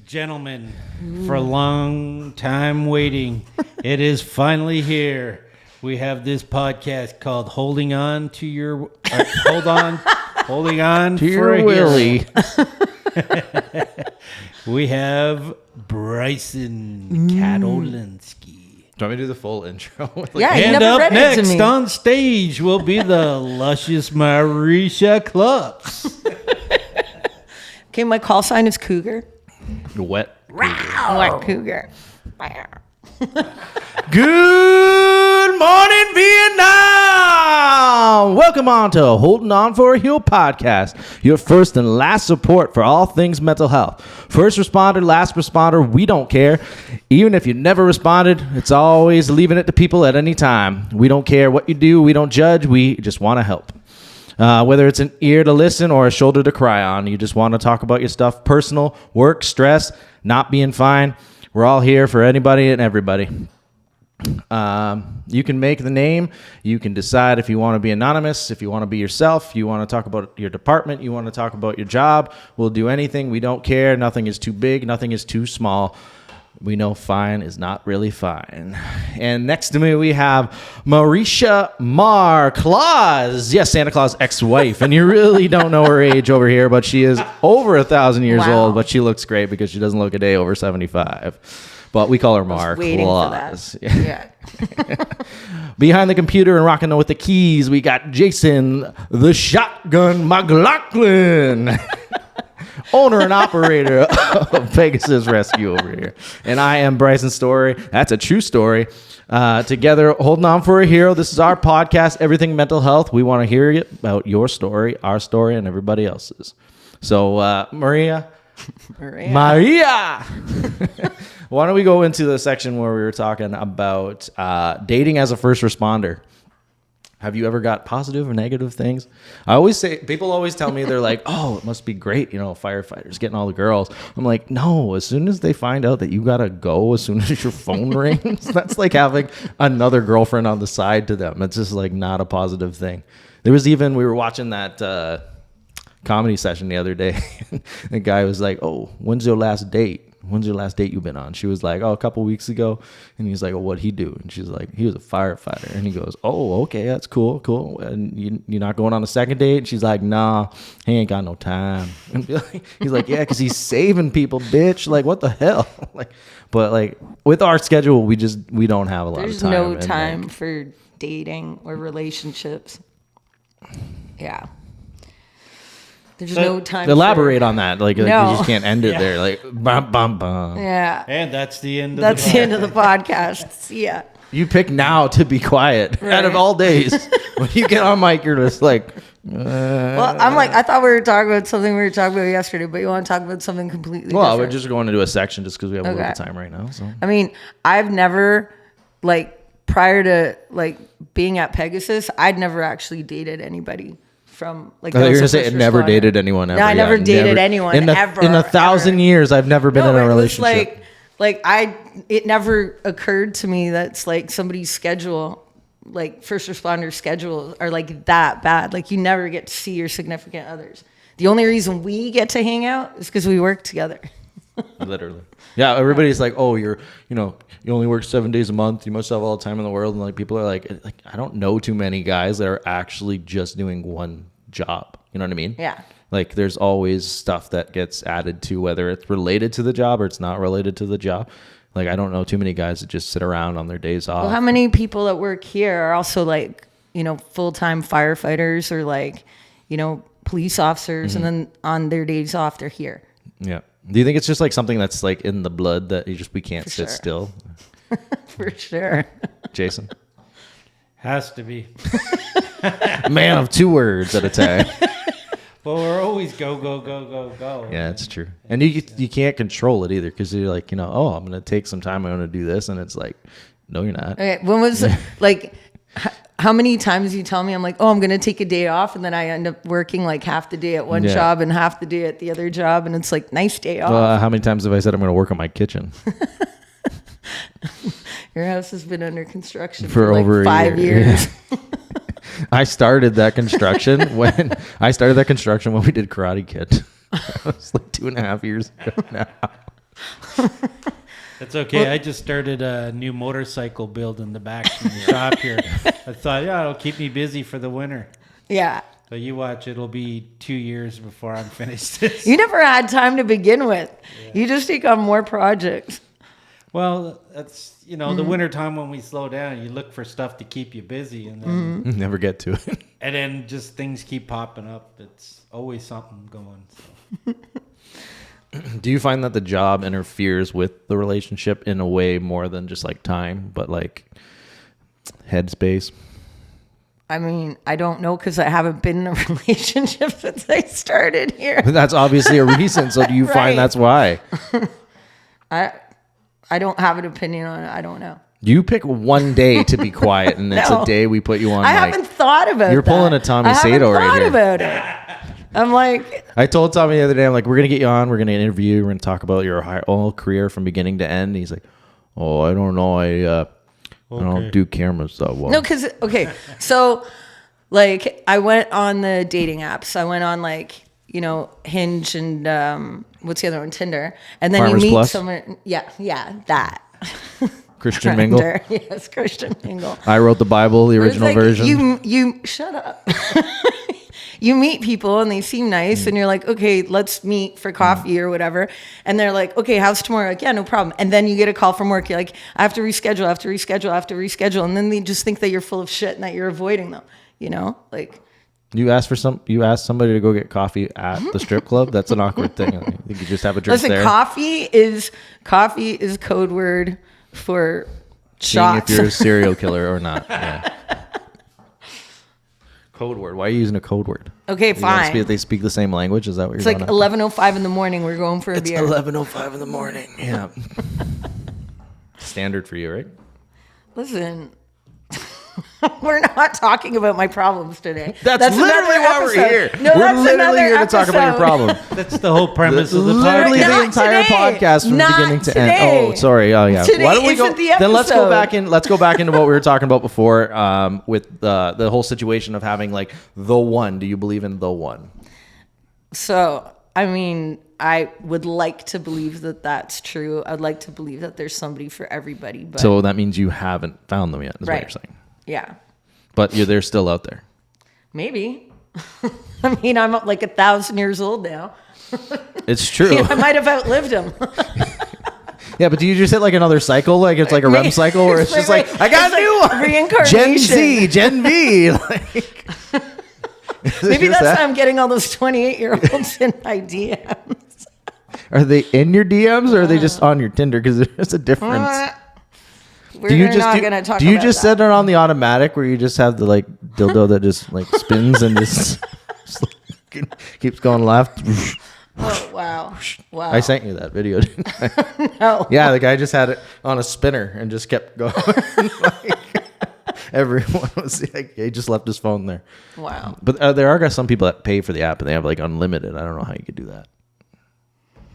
Gentlemen, for a long time waiting, it is finally here. We have this podcast called "Holding On to Your," holding on to for your Willie. We have Bryson Kadolinsky. Do you want me to do the full intro? Yeah, you And never up read it to next me. on stage will be the luscious Marisha Clubs. Okay, my call sign is Cougar. Wet. What Cougar? Good morning, Vietnam! Welcome on to Holding On for a Heal podcast, your first and last support for all things mental health. First responder, last responder, we don't care. Even if you never responded, it's always leaving it to people at any time. We don't care what you do, we don't judge, we just want to help. Whether it's an ear to listen or a shoulder to cry on, you just want to talk about your stuff, personal, work, stress, not being fine. We're all here for anybody and everybody. You can make the name. You can decide if you want to be anonymous, if you want to be yourself, you want to talk about your department, you want to talk about your job. We'll do anything. We don't care. Nothing is too big. Nothing is too small. We know fine is not really fine. And next to me, we have Marisha Claus. Yes, Santa Claus' ex-wife. And you really don't know her age over here, but she is over 1,000 years Wow. old, but she looks great because she doesn't look a day over 75. But we call her Mar Waiting Claus. for that. Yeah. Behind the computer and rocking with the keys, we got Jason, the Shotgun McLaughlin. Owner and operator of Pegasus Rescue over here. And I am Bryson Story. That's a true story. Together, holding on for a hero. This is our podcast, Everything Mental Health. We want to hear about your story, our story, and everybody else's. So, Maria. Why don't we go into the section where we were talking about dating as a first responder? Have you ever got positive or negative things? I always say, people always tell me, they're like, oh, it must be great, firefighters getting all the girls. I'm like, no, as soon as they find out that you got to go, as soon as your phone rings, that's like having another girlfriend on the side to them. It's just like not a positive thing. We were watching that comedy session the other day. The guy was like, oh, when's your last date? When's your last date you've been on? She was like, oh, a couple weeks ago. And he's like, oh, what'd he do? And she's like, he was a firefighter. And he goes, oh, okay, that's cool. And you're not going on a second date? And she's like, nah, he ain't got no time. And he's like, yeah, because he's saving people, bitch. Like, what the hell? But with our schedule, we don't have a lot There's of time. no time for dating or relationships. Yeah. There's no time. Elaborate on that. You No. just can't end it there. Bum, bum, bum. Yeah. And that's the end of That's the the end of the podcast. Yeah. You pick now to be quiet out of Right. all days. When you get on mic, you're just like, Well, I'm like, I thought we were talking about something we were talking about yesterday, but you want to talk about something completely well, different. we're just going to do a section just because we have a little bit Okay. of time right now. So I mean, I've never, prior to, being at Pegasus, I'd never actually dated anybody from, I thought you were going to say it it never dated anyone ever. No, I never dated anyone ever. ever. In 1,000 years, I've never been in a relationship. It never occurred to me that's somebody's schedule, first responder schedule are that bad. You never get to see your significant others. The only reason we get to hang out is because we work together. Literally. Yeah, everybody's like, oh, you only work 7 days a month. You must have all the time in the world. And people are like, I don't know too many guys that are actually just doing one job. You know what I mean? Yeah. There's always stuff that gets added to, whether it's related to the job or it's not related to the job. I don't know too many guys that just sit around on their days off. Well, how many people that work here are also full-time firefighters or police officers, and then on their days off they're here. Yeah. Do you think it's just something that's in the blood that we can't For sit sure. still? For sure. Jason? Has to be. Man of two words at a time. But we're always go, go, go, go, go. Yeah, it's true. And you can't control it either because you're oh, I'm going to take some time. I'm going to do this. And it's no, you're not. Okay, when was how many times you tell me I'm oh, I'm going to take a day off, and then I end up working half the day at one job and half the day at the other job, and it's nice day off. How many times have I said I'm going to work on my kitchen? Your house has been under construction For for over a 5 year. years. I started that construction when we did Karate Kid. It was 2.5 years ago now. That's okay. I just started a new motorcycle build in the back of the shop here. I thought, yeah, it'll keep me busy for the winter. Yeah. So you watch, it'll be 2 years before I'm finished this. You never had time to begin with. You just take on more projects. Well, that's, the winter time when we slow down, you look for stuff to keep you busy, and then Never get to it. and then just things keep popping up. It's always something going. So. Do you find that the job interferes with the relationship in a way more than just like time, but like headspace? I mean, I don't know because I haven't been in a relationship since I started here. That's obviously a reason. So do you Right. find that's why? I don't have an opinion on it. I don't know. You pick one day to be quiet, and it's No. a day we put you on. I like, haven't thought about it. You're pulling a Tommy Sato right here. I haven't thought about it. I'm like, I told Tommy the other day, I'm like, we're gonna get you on. We're gonna interview you. We're gonna talk about your whole career from beginning to end. And he's like, oh, I don't know. I don't do cameras that well. no, because, okay. So, like, I went on the dating apps. I went on, like, Hinge and what's the other one? Tinder. And then Farmers you meet Plus? someone. Yeah, that. Christian Mingle. Grindr. Yes, Christian Mingle. I wrote the Bible, the It's original like version. You shut up. You meet people and they seem nice, and you're like, okay, let's meet for coffee or whatever. And they're like, okay, how's tomorrow? Like, yeah, no problem. And then you get a call from work. You're like, I have to reschedule. And then they just think that you're full of shit and that you're avoiding them. Like. You asked somebody to go get coffee at the strip club. That's an awkward thing. I think you just have a drink Listen, there. coffee is code word for Seeing shots. if you're a serial killer or not. Yeah. Code word. Why are you using a code word? Okay, fine. They speak the same language. Is that what It's you're like going after? 11:05 in the morning. We're going for a beer. 11:05 in the morning. Yeah. Standard for you, right? Listen, we're not talking about my problems today. That's literally another why we're episode. here. No, We're that's literally another here to talk about your episode. problem. That's the whole premise of the Literally podcast. the Not entire today. podcast from Not beginning to today. end. Oh, sorry. Oh, yeah. Today Why don't we go? isn't the Then let's go episode. back in. Let's go back into what we were talking about before, with the whole situation of having like the one. Do you believe in the one? So, I mean, I would like to believe that that's true. I'd like to believe that there's somebody for everybody. But So that means you haven't found them yet. Is what Right. you're saying. yeah, But they're still out there. maybe. I mean, I'm like 1,000 years old now. It's true. I might have outlived him. Yeah, but do you just hit like another cycle? Like it's like a REM cycle where it's just like, I got it's a new like one. reincarnation. Gen Z, Gen V. Like, Maybe just that's that? why I'm getting all those 28-year-olds in my DMs. Are they in your DMs or are they just on your Tinder? Because there's a difference. We're not going to talk do you about just that. set it on the automatic where you just have the like dildo that just like spins and just keeps going left? Oh, wow. Wow. I sent you that video. Didn't I? No. Yeah, the guy just had it on a spinner and just kept going. Everyone was like, he just left his phone there. Wow. But there are some people that pay for the app and they have like unlimited. I don't know how you could do that.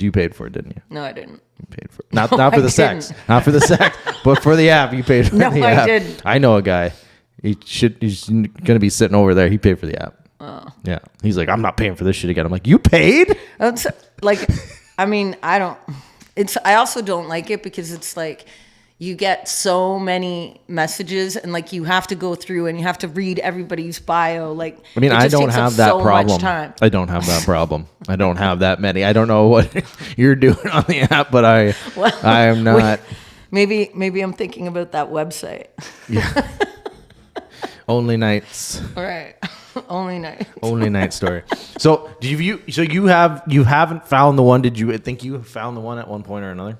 You paid for it, didn't you? No, I didn't. You paid for it. Not for the I sex. didn't. Not for the sex, but for the app. You paid for No, the I app. didn't. I know a guy. He's going to be sitting over there. He paid for the app. Oh. Yeah. He's like, I'm not paying for this shit again. I'm like, you paid? That's like, I mean, I also don't like it because it's like you get so many messages and like you have to go through and you have to read everybody's bio. Like, I mean, it I just don't takes up have that so problem. much time. I don't have that problem. I don't have that many. I don't know what you're doing on the app, but I am not. Maybe I'm thinking about that website. Only nights. All right. Only night. Only night story. So you haven't found the one? Did you think you found the one at one point or another?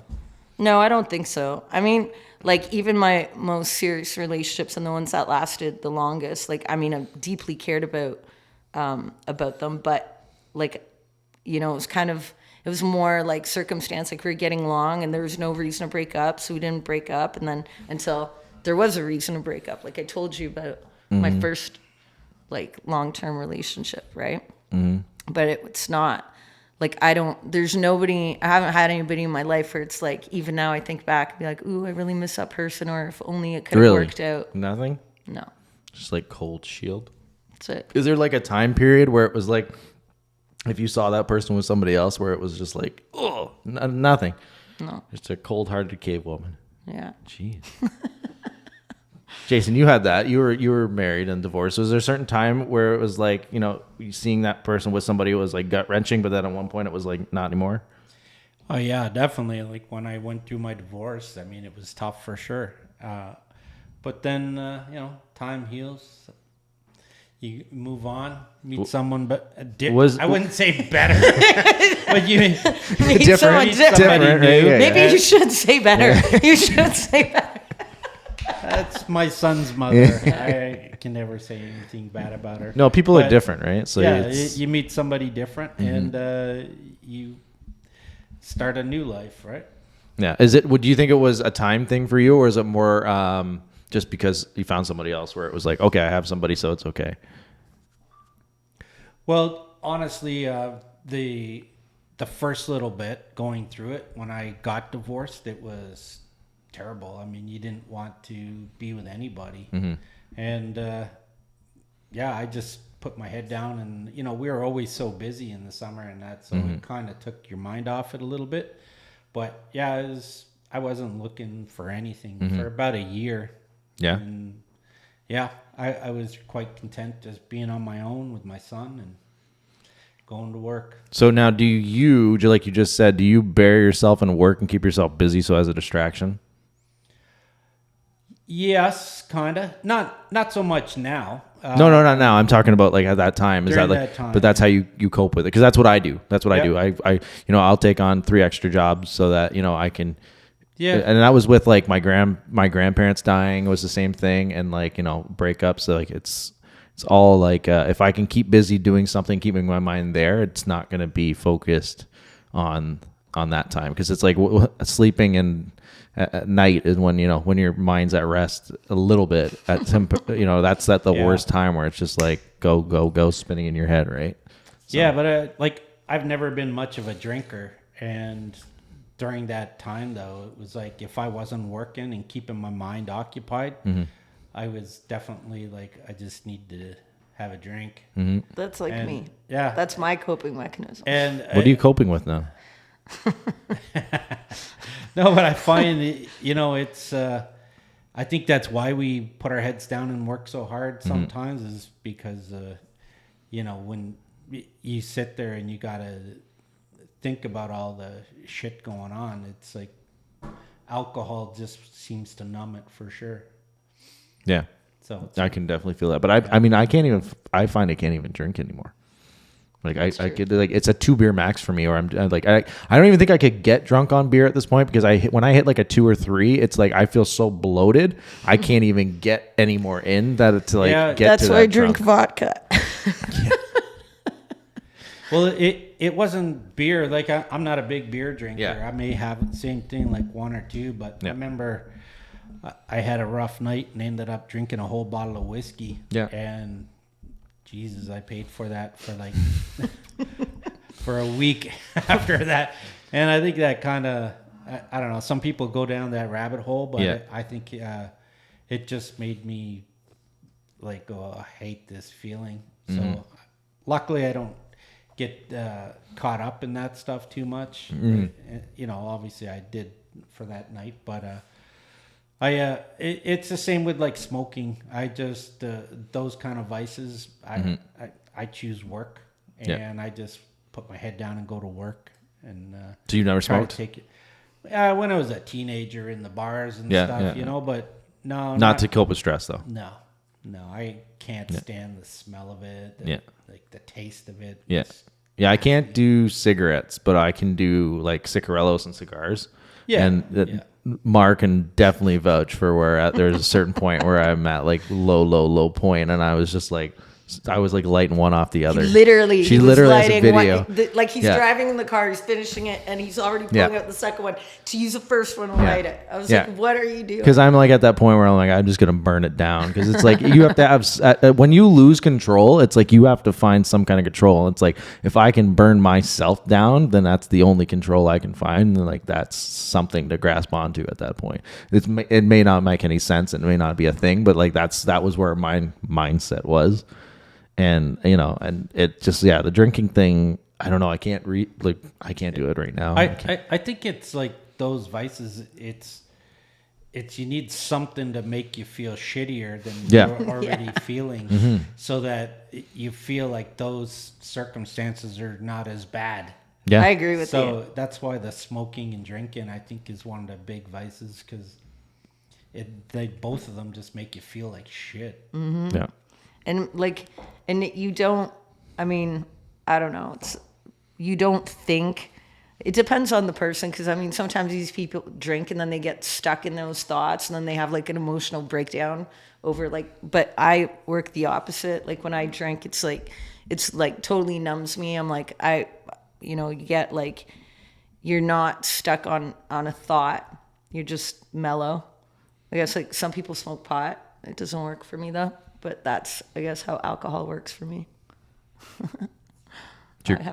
No, I don't think so. I mean, like even my most serious relationships and the ones that lasted the longest, like I mean, I deeply cared about them, but like, it was more like circumstance, like we were getting along and there was no reason to break up, so we didn't break up, and then until there was a reason to break up, like I told you about my first like long-term relationship, right? But it's not. Like I haven't had anybody in my life where it's like, even now I think back and be like, ooh, I really miss that person, or if only it could have worked out. Nothing? No, Just like cold shield? that's it. Is there like a time period where it was like, if you saw that person with somebody else where it was just like, oh, nothing? No. Just a cold-hearted cave woman. Yeah. Jeez. Jason, you had that. You were married and divorced. Was there a certain time where it was like, you know, seeing that person with somebody was like gut wrenching, but then at one point it was like not anymore? Oh yeah, definitely. Like when I went through my divorce, I mean, it was tough for sure. But then, you know, time heals. You move on, meet someone, but I wouldn't say better, but you Meet Different. someone different. Different, right? Yeah, Maybe yeah. you should say better. You should say better. That's my son's mother. I can never say anything bad about her. No, people are But, different, right? So yeah, it's, you meet somebody different, and you start a new life, right? yeah. Would you think it was a time thing for you, or is it more just because you found somebody else where it was like, okay, I have somebody, so it's okay? Well, honestly, the first little bit going through it when I got divorced, it was terrible. I mean, you didn't want to be with anybody, and yeah, I just put my head down, and you know, we were always so busy in the summer and that, so it kind of took your mind off it a little bit. But yeah, I wasn't looking for anything for about a year. Yeah. And yeah, I was quite content just being on my own with my son and going to work. So now, like you just said, do you bury yourself in work and keep yourself busy so as a distraction? Yes, kind of. Not so much now. No, not now. I'm talking about like at that time. Is that During like? that time, but that's how you cope with it, because that's what I do. That's what I Yep. do. I I'll take on 3 extra jobs so that I can. Yeah. And that was with like my grandparents dying was the same thing, and like breakups. So like it's all like if I can keep busy doing something, keeping my mind there, it's not going to be focused on that time, because it's like sleeping and at night is when when your mind's at rest a little bit at some that's at the Yeah. worst time, where it's just like go spinning in your head, right? So, Yeah, but like I've never been much of a drinker, and during that time though, it was like if I wasn't working and keeping my mind occupied, I was definitely like, I just need to have a drink. That's like And, me. yeah. That's my coping mechanism. And what are you coping with now? No, but I find it's I think that's why we put our heads down and work so hard sometimes, is because when you sit there and you gotta think about all the shit going on, it's like alcohol just seems to numb it for sure. Yeah, So I can definitely feel that, but I mean I find I can't even drink anymore. Like I could, like, it's a 2 beer max for me, or I'm like I don't even think I could get drunk on beer at this point, because when I hit like a 2 or 3, it's like I feel so bloated I can't even get any more in that to like get That's to why that I drink drunk. vodka. well, it wasn't beer. Like I'm not a big beer drinker. Yeah. I may have the same thing, like 1 or 2, but Yeah. I remember I had a rough night and ended up drinking a whole bottle of whiskey. Yeah. And Jesus, I paid for that for like for a week after that. And I think that kind of, I don't know, some people go down that rabbit hole, but Yeah. I think it just made me like, oh, I hate this feeling. So luckily I don't get caught up in that stuff too much. Obviously I did for that night, but it's the same with like smoking. I just those kind of vices. I choose work, and I just put my head down and go to work. And So you never try to smoked? take it. When I was a teenager in the bars and Yeah, stuff, yeah. But no, Not to cope with stress though. no, I can't stand the smell of it. Yeah. Like the taste of it. Yeah. It's- Yeah, I can't do cigarettes, but I can do like cigarillos and cigars. Yeah, And yeah. Mark can definitely vouch for where there's a certain point where I'm at like low point, and I was like lighting one off the other. Literally, She he was literally has a lighting video. like he's Yeah. driving in the car, he's finishing it, and he's already pulling Yeah. out the second one to use the first one to light it. I was Yeah. like, "What are you doing?" Because I'm like at that point where I'm like, I'm just gonna burn it down, because it's like you have to have when you lose control, it's like you have to find some kind of control. It's like if I can burn myself down, then that's the only control I can find, and like that's something to grasp onto at that point. It may not make any sense, it may not be a thing, but like that was where my mindset was, and and it just the drinking thing. I don't know. I can't do it right now. I think it's like those vices, it's you need something to make you feel shittier than Yeah. you're already feeling, so that you feel like those circumstances are not as bad. Yeah. I agree with you. So that's why the smoking and drinking, I think, is one of the big vices, because they both of them just make you feel like shit. Yeah. And you don't, I mean, I don't know. You don't think, it depends on the person. Cause I mean, sometimes these people drink and then they get stuck in those thoughts and then they have like an emotional breakdown over but I work the opposite. Like when I drink, it's like totally numbs me. I'm like, you get like, you're not stuck on a thought. You're just mellow. I guess like some people smoke pot. It doesn't work for me though. But that's, I guess, how alcohol works for me.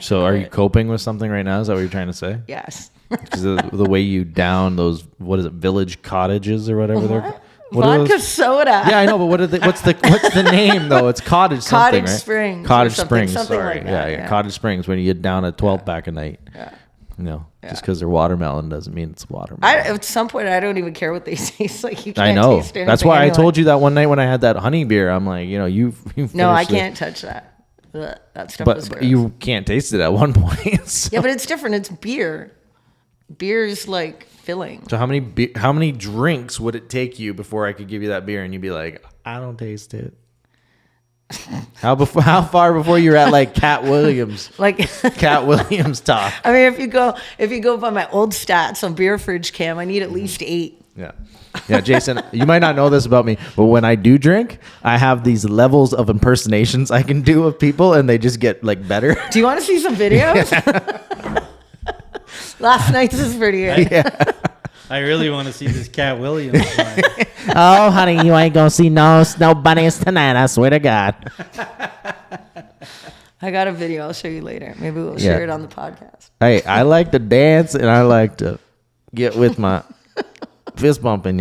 So are you coping with something right now? Is that what you're trying to say? Yes. Because the way you down those, what is it, village cottages or whatever they're. What are Vodka those? soda. Yeah, I know, but what's the name though? It's cottage something, Cottage right? Springs or Cottage something- Springs. something Sorry, like that, yeah, yeah. Cottage Springs. When you get down a 12 pack a night. Yeah. No, just because they're watermelon doesn't mean it's watermelon. At some point, I don't even care what they taste like. You can't I know. taste anything That's why I anyway. told you that one night when I had that honey beer. I'm like, you've No, I finished it. can't touch that. Ugh, that stuff was But gross. you can't taste it at one point. So, Yeah, but it's different. It's beer. Beer is like filling. so how many drinks would it take you before I could give you that beer and you'd be like, I don't taste it? How far before you're at like Cat Williams? Like, Cat Williams talk. I mean, if you go by my old stats on Beer Fridge Cam, I need at least 8. Yeah. Yeah, Jason, you might not know this about me, but when I do drink, I have these levels of impersonations I can do of people and they just get like better. Do you want to see some videos? Last night's is pretty good. I really want to see this Cat Williams one. Oh, honey, you ain't gonna see no bunnies tonight, I swear to God. I got a video. I'll show you later. Maybe we'll Yeah. share it on the podcast. Hey, I like to dance and I like to get with my fist bumping,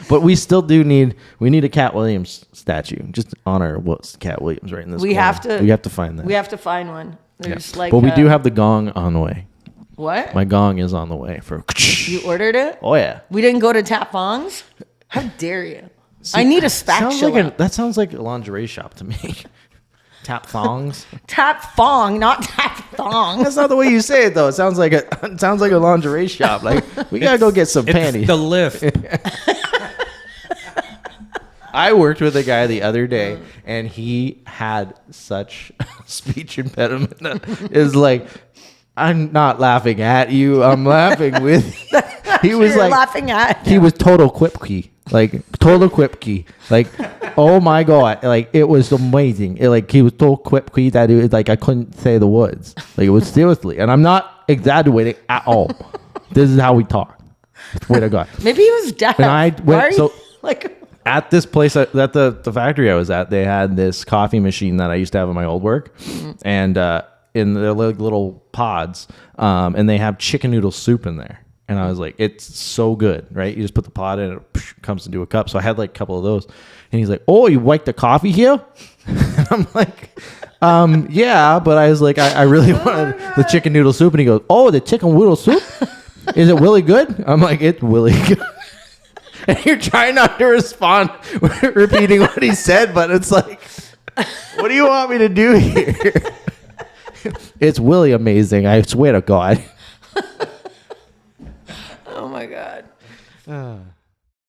But we still need a Cat Williams statue. Just honor what's Cat Williams right in this We corner. have to. We have to find that. We have to find one. There's like. but we do have the gong on the way. What? My gong is on the way for. You ordered it? Oh yeah. We didn't go to Tap Fongs? How dare you? I need a spatula. That sounds like a lingerie shop to me. Tap thongs. Tap Fong, not Tap Thong. That's not the way you say it though. It sounds like a lingerie shop. Like we gotta go get some panties. The lift. I worked with a guy the other day, and he had such speech impediment. Is like, I'm not laughing at you. I'm laughing with you. He was You're like laughing at. he was total Quipkey. Like total Quipkey. Like, oh my god. Like it was amazing. He was total Quipkey that it was like I couldn't say the words. Like it was seriously. And I'm not exaggerating at all. This is how we talk. Swear to God. Maybe he was deaf. And I Why are went you, so like. at this place at the factory I was at, they had this coffee machine that I used to have in my old work, and in the little pods, and they have chicken noodle soup in there. And I was like, it's so good, right? You just put the pot in, it comes into a cup. So I had like a couple of those, and he's like, "Oh, you like the coffee here?" And I'm like, "Yeah," but I was like, I really wanted the chicken noodle soup, and he goes, "Oh, the chicken noodle soup, is it really good?" I'm like, "It's really good." And you're trying not to respond, repeating what he said, but it's like, what do you want me to do here? It's really amazing. I swear to God. Oh my God.